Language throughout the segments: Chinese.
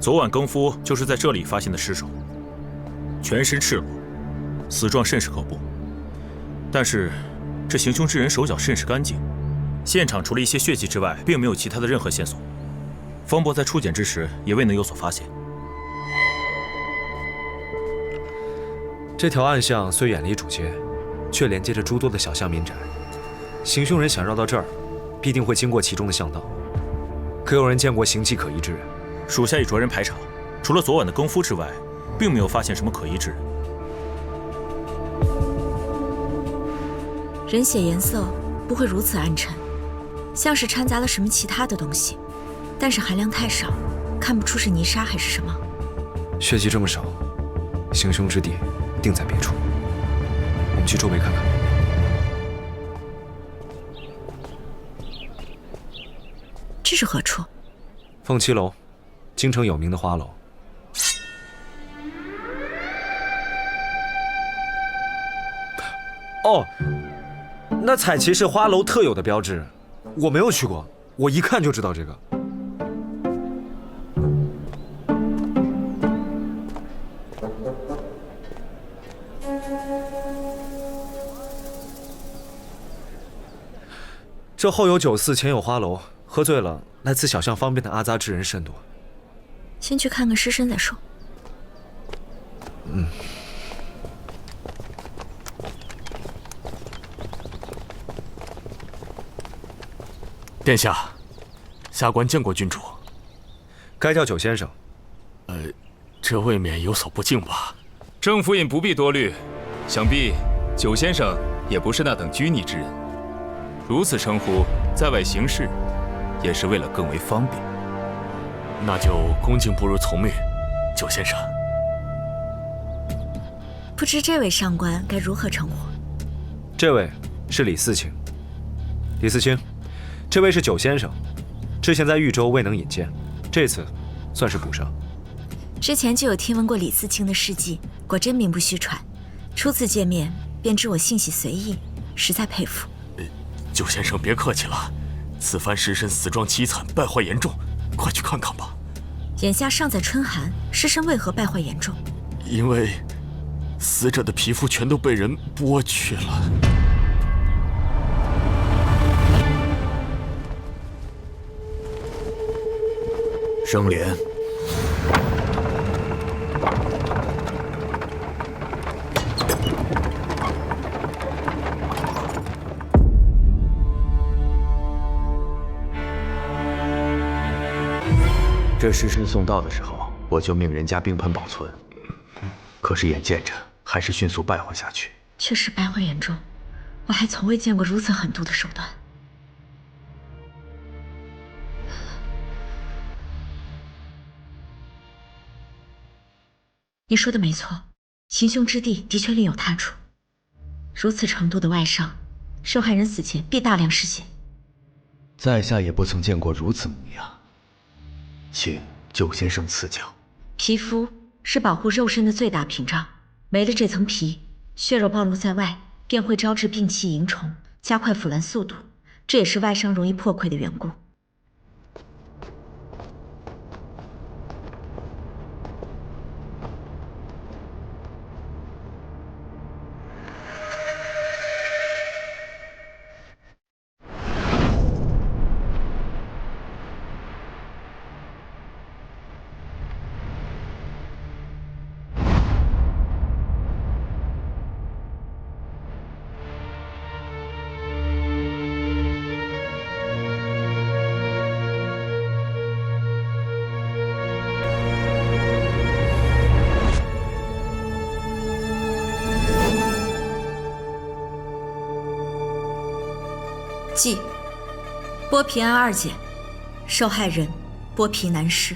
昨晚更夫就是在这里发现的尸首，全身赤裸，死状甚是可怖。但是，这行凶之人手脚甚是干净，现场除了一些血迹之外，并没有其他的任何线索。方伯在初检之时也未能有所发现。这条暗巷虽远离主街，却连接着诸多的小巷民宅。行凶人想绕到这儿，必定会经过其中的巷道。可有人见过形迹可疑之人？属下已着人排查，除了昨晚的更夫之外，并没有发现什么可疑之人。人血颜色不会如此暗沉，像是掺杂了什么其他的东西，但是含量太少，看不出是泥沙还是什么。血迹这么少，行凶之地定在别处。我们去周围看看。这是何处？凤七楼，京城有名的花楼。哦，那彩旗是花楼特有的标志，我没有去过，我一看就知道这个。这后有酒肆，前有花楼，喝醉了来此小巷方便的阿杂之人甚多。先去看看尸身再说。殿下，下官见过君主。该叫九先生。这未免有所不敬吧？郑府尹不必多虑，想必九先生也不是那等拘泥之人，如此称呼，在外行事也是为了更为方便。那就恭敬不如从命，九先生。不知这位上官该如何称呼？这位是李四卿。李四卿，这位是九先生，之前在豫州未能引荐，这次算是补上。之前就有听闻过李四卿的事迹，果真名不虚传。初次见面便知我性喜随意，实在佩服。九先生别客气了，此番尸身死状凄惨，败坏严重，快去看看吧。眼下尚在春寒，尸身为何败坏严重？因为死者的皮肤全都被人剥去了。生莲，这尸身送到的时候，我就命人家冰盆保存，可是眼见着还是迅速败坏下去。确实败坏严重，我还从未见过如此狠毒的手段。你说的没错，行凶之地的确另有他处。如此程度的外伤，受害人死前必大量失血。在下也不曾见过如此模样，请九先生赐教。皮肤是保护肉身的最大屏障，没了这层皮，血肉暴露在外，便会招致病气蝇虫，加快腐烂速度，这也是外伤容易破溃的缘故。即剥皮案2件，受害人剥皮男尸。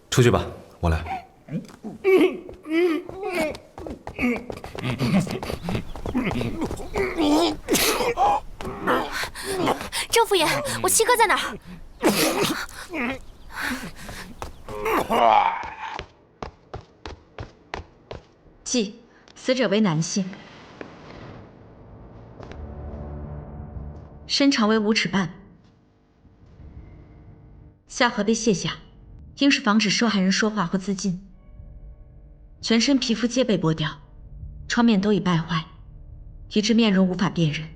出去吧，我来。郑副爷，我七哥在哪儿？即死者为男性，身长为5尺半，下颌被卸下，应是防止受害人说话或自尽。全身皮肤皆被剥掉，创面都已败坏，以致面容无法辨认。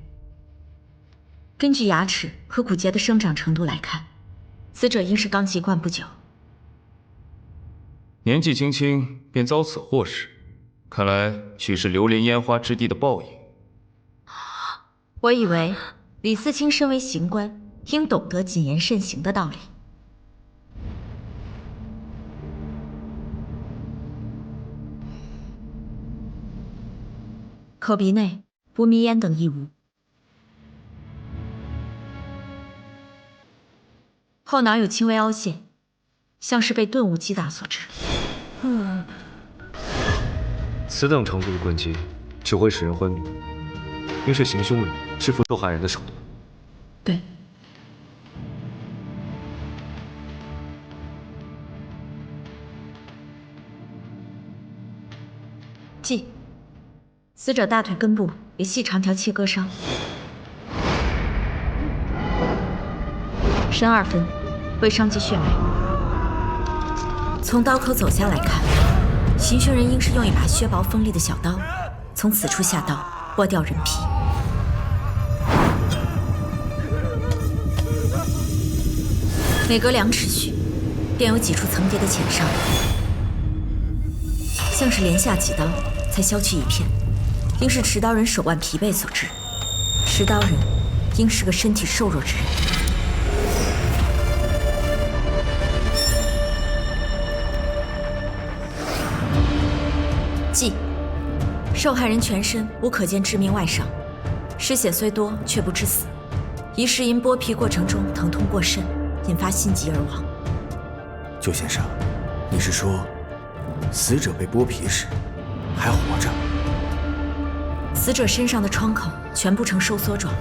根据牙齿和骨节的生长程度来看，死者应是刚籍贯不久。年纪轻轻便遭此祸事，看来许是流连烟花之地的报应。我以为李思清身为刑官，应懂得谨言慎行的道理。口鼻内不迷烟等亦无，后脑有轻微凹陷，像是被钝物击打所致。此等程度的棍击只会使人昏迷，应是行凶人制服受害人的手段。对。记，死者大腿根部为细长条切割伤，深2分，未伤及血脉。从刀口走向来看，行凶人应是用一把削薄锋利的小刀，从此处下刀剥掉人皮。每隔2尺许，便有几处层叠的浅伤，像是连下几刀才削去一片，应是持刀人手腕疲惫所致。持刀人应是个身体瘦弱之人。记，受害人全身无可见致命外伤，失血虽多，却不致死，疑是因剥皮过程中疼痛过甚，引发心急而亡。九先生，你是说死者被剥皮时还活着？死者身上的创口全部呈收缩状，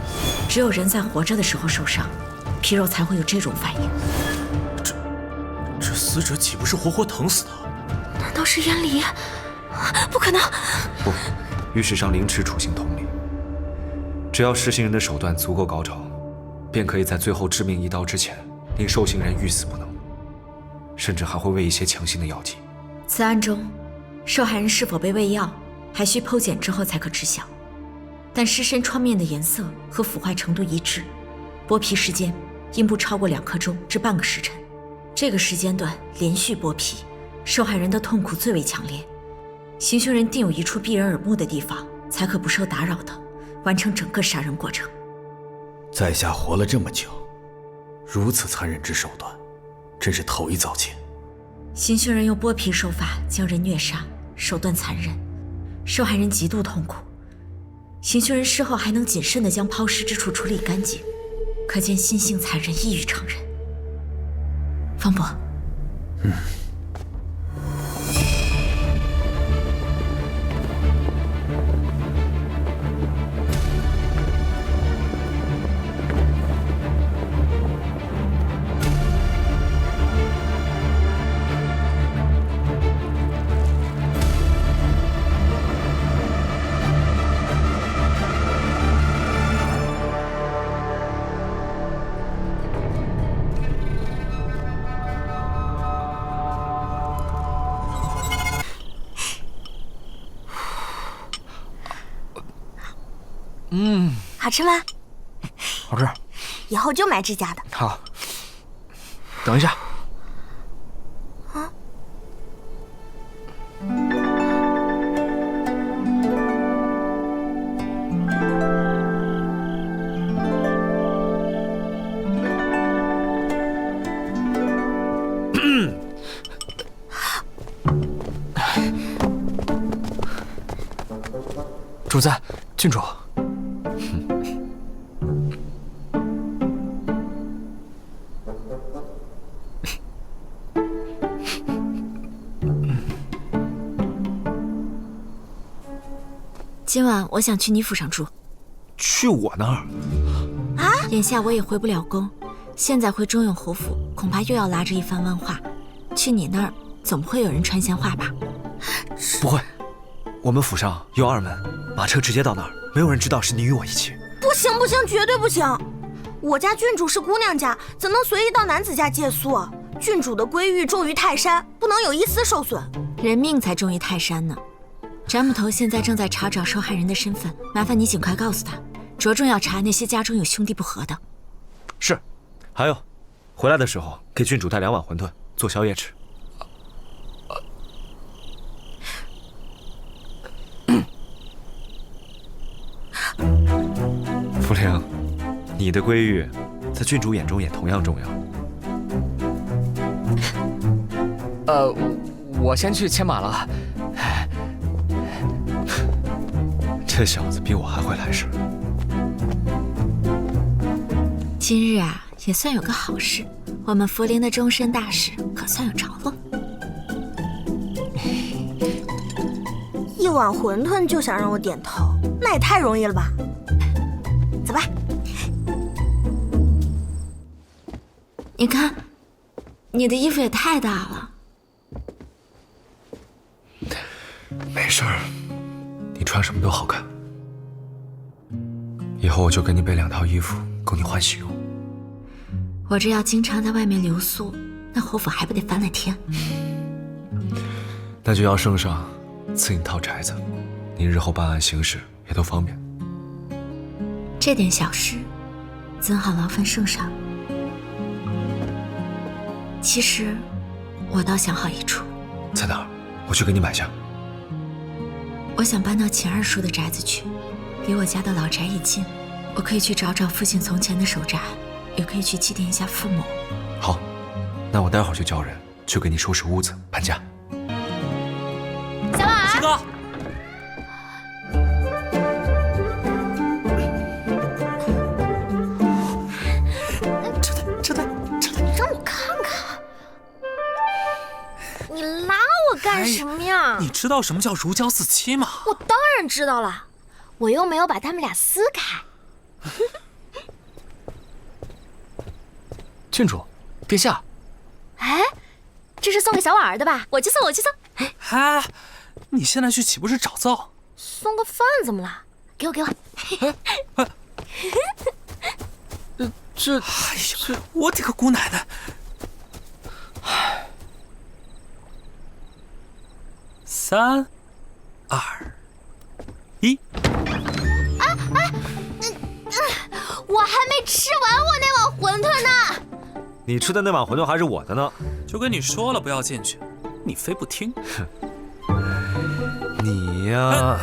只有人在活着的时候受伤，皮肉才会有这种反应。这死者岂不是活活疼死的？难道是燕离？不可能！不，与史上凌迟处刑同理。只要实行人的手段足够高超，便可以在最后致命一刀之前，令受刑人欲死不能，甚至还会喂一些强心的药剂。此案中，受害人是否被喂药，还需剖检之后才可知晓。但尸身创面的颜色和腐坏程度一致，剥皮时间应不超过2刻钟至半个时辰。这个时间段连续剥皮，受害人的痛苦最为强烈。行凶人定有一处避人耳目的地方，才可不受打扰的完成整个杀人过程。在下活了这么久，如此残忍之手段，真是头一遭见。行凶人用剥皮手法将人虐杀，手段残忍，受害人极度痛苦。行凶人事后还能谨慎地将抛尸之处处理干净，可见心性残忍异于常人。方伯，好吃吗？好吃。以后就买这家的。好，等一下。主子，郡主。今晚我想去你府上住。去我那儿？啊！眼下我也回不了宫，现在回中永侯府，恐怕又要拉着一番弯话。去你那儿，总不会有人传闲话吧？不会，我们府上有二门，马车直接到那儿，没有人知道是你与我一起。不行不行，绝对不行！我家郡主是姑娘家，怎能随意到男子家借宿？郡主的归玉重于泰山，不能有一丝受损。人命才重于泰山呢。詹捕头现在正在查找受害人的身份，麻烦你尽快告诉他，着重要查那些家中有兄弟不和的。是，还有，回来的时候给郡主带2碗馄饨做宵夜吃。福灵，你的归玉在郡主眼中也同样重要。我先去牵马了。这小子比我还会来事。今日啊，也算有个好事，我们福陵的终身大事可算有着落。1碗馄饨就想让我点头，那也太容易了吧？走吧。你看，你的衣服也太大了。没事儿，你穿什么都好看。以后我就给你备2套衣服，够你换洗用。我这要经常在外面留宿，那侯府还不得翻了天？那就要圣上赐你套宅子，你日后办案行事也都方便。这点小事，怎好劳烦圣上？其实，我倒想好一处。在哪儿？我去给你买下。我想搬到秦二叔的宅子去，离我家的老宅一近，我可以去找找父亲从前的手札，也可以去祭奠一下父母。好，那我待会儿就叫人去给你收拾屋子搬家。小婉儿，七哥，让我看看，你拉我干什么呀？你知道什么叫如胶似漆吗？我当然知道了，我又没有把他们俩撕开。郡主，殿下。哎，这是送给小婉儿的吧？我去送，我去送。哎，你现在去岂不是找臊？送个饭怎么了？给我，给我。这，哎呀，我的个姑奶奶！3、2、1。我还没吃完我那碗馄饨呢。你吃的那碗馄饨还是我的呢。就跟你说了不要进去，你非不听。你呀，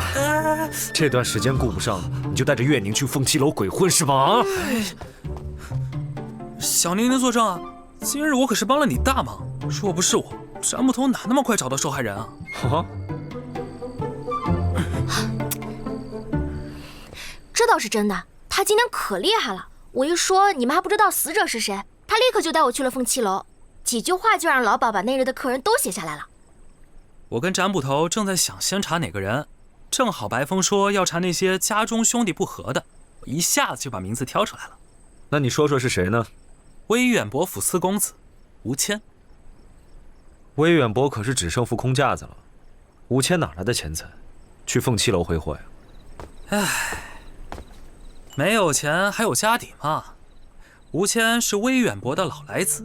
这段时间顾不上了，你就带着月宁去凤栖楼鬼混是吧？啊！小宁宁作证啊，今日我可是帮了你大忙，若不是我，詹捕头哪那么快找到受害人啊？这倒是真的，他今天可厉害了。我一说你们还不知道死者是谁，他立刻就带我去了凤栖楼，几句话就让老鸨把那日的客人都写下来了。我跟詹捕头正在想先查哪个人，正好白风说要查那些家中兄弟不和的，我一下子就把名字挑出来了。那你说说是谁呢？威远伯府四公子吴谦。威远伯可是只剩副空架子了，吴谦哪来的钱财去凤栖楼挥霍呀？唉，没有钱还有家底嘛。吴谦是威远伯的老来子，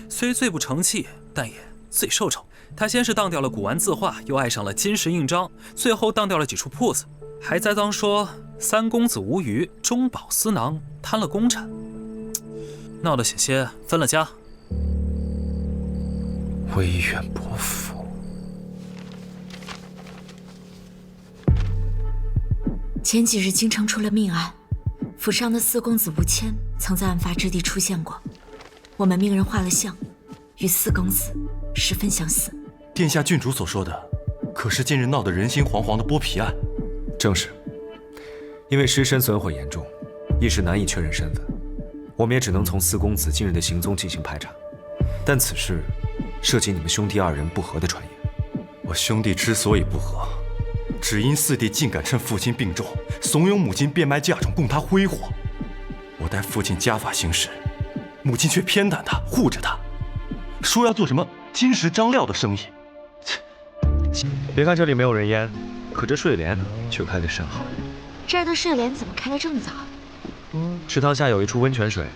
虽最不成器，但也最受宠。他先是当掉了古玩字画，又爱上了金石印章，最后当掉了几处铺子，还栽赃说三公子无余，中饱私囊，贪了公产，闹得险些分了家。威远伯府，前几日京城出了命案，府上的四公子吴谦曾在案发之地出现过，我们命人画了像，与四公子十分相似。殿下郡主所说的，可是近日闹得人心惶惶的剥皮案？正是，因为尸身损毁严重，一时难以确认身份，我们也只能从四公子近日的行踪进行排查。但此事涉及你们兄弟2人不和的传言。我兄弟之所以不和，只因四弟竟敢趁父亲病重，怂恿母亲变卖嫁妆供他挥霍。我待父亲家法行事，母亲却偏袒他，护着他，说要做什么金石张料的生意。别看这里没有人烟，可这睡莲却开得甚好。这儿的睡莲怎么开得这么早？池塘下有一处温泉水，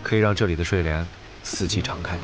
可以让这里的睡莲四季常开。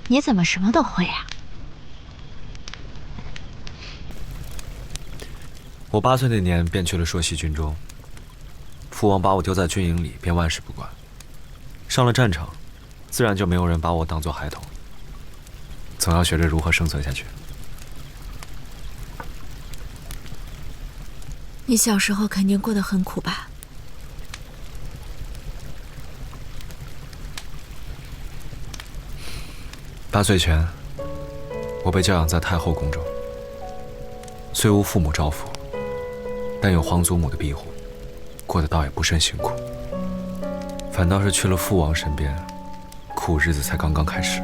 你怎么什么都会啊？我8岁那年便去了朔溪军中，父王把我丢在军营里，便万事不管。上了战场，自然就没有人把我当作孩童，总要学着如何生存下去。你小时候肯定过得很苦吧？8岁前，我被教养在太后宫中，虽无父母照拂，但有皇祖母的庇护，过得倒也不甚辛苦。反倒是去了父王身边，苦日子才刚刚开始。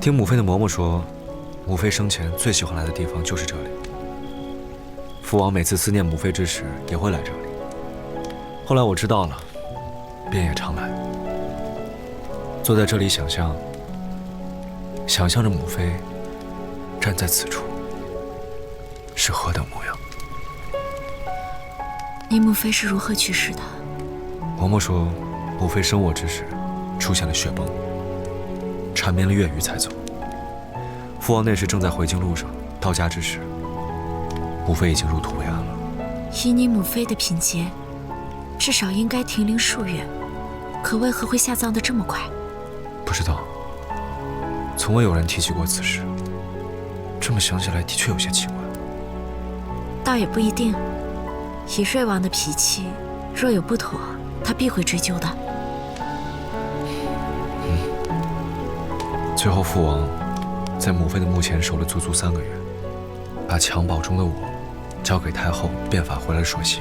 听母妃的嬷嬷说，母妃生前最喜欢来的地方就是这里。父王每次思念母妃之时，也会来这里。后来我知道了，便也常来。坐在这里想象着母妃站在此处是何等模样。你母妃是如何去世的？嬷嬷说，母妃生我之时出现了血崩，缠绵了月余才走。父王那时正在回京路上，到家之时，母妃已经入土为安了。以你母妃的品节，至少应该停灵数月，可为何会下葬得这么快？不知道，从未有人提起过此事。这么想起来，的确有些奇怪。倒也不一定，以瑞王的脾气，若有不妥，他必会追究的。最后，父王在母妃的墓前守了足足3个月，把襁褓中的我交给太后，变法回了朔溪。